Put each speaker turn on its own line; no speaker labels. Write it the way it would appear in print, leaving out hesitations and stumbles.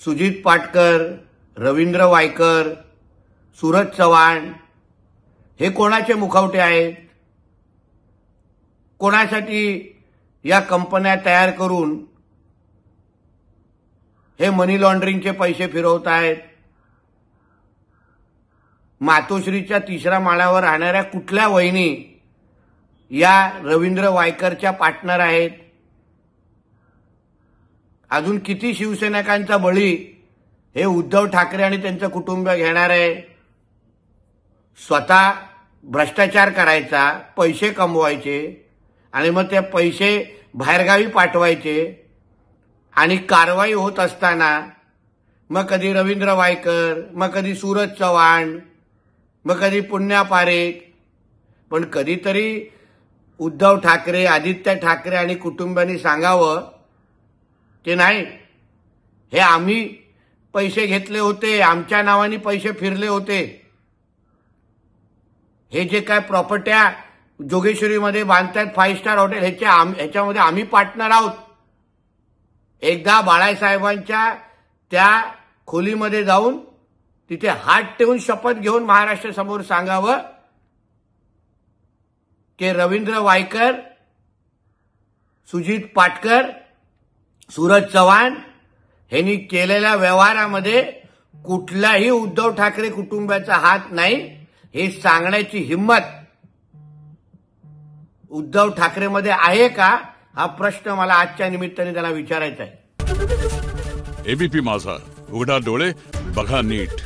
सुजित पाटकर, रवींद्र वायकर, सूरज चव्हाण हे कोणाचे मुखवटे आहेत? कोणासाठी या कंपन्या तयार करून हे मनी लॉन्ड्रिंगचे पैसे फिरवत आहेत? मातोश्रीच्या 3ऱ्या माळ्यावर राहणाऱ्या कुठल्या वहिनी या रवींद्र वायकरच्या पार्टनर आहेत? अजून किती शिवसैनिकांचा बळी हे उद्धव ठाकरे आणि त्यांचं कुटुंब घेणार आहे? स्वतः भ्रष्टाचार करायचा, पैसे कमवायचे आणि मग ते पैसे बाहेरगावी पाठवायचे आणि कारवाई होत असताना मग कधी रवींद्र वायकर, मग कधी सूरज चव्हाण, मग कधी पुण्या पारेख, पण कधीतरी उद्धव ठाकरे, आदित्य ठाकरे आणि कुटुंबांनी सांगावं की नाही, हे आम्ही पैसे घेतले होते, आमच्या नावाने पैसे फिरले होते, हे जे काय प्रॉपर्ट्या जोगेश्वरीमध्ये बांधतात 5 स्टार हॉटेल ह्याच्यामध्ये आम्ही पार्टनर आहोत. एकदा बाळासाहेबांच्या त्या खोलीमध्ये जाऊन तिथे हात ठेवून शपथ घेऊन महाराष्ट्र समोर सांगावं की रवींद्र वायकर, सुजित पाटकर, सूरज चव्हाण यांनी केलेल्या व्यवहारामध्ये कुठलाही उद्धव ठाकरे कुटुंबाचा हात नाही, हे सांगण्याची हिम्मत उद्धव ठाकरेमध्ये आहे का, हा प्रश्न मला आजच्या निमित्ताने त्यांना विचारायचा आहे.
एबीपी माझा, उघडा डोळे बघा नीट.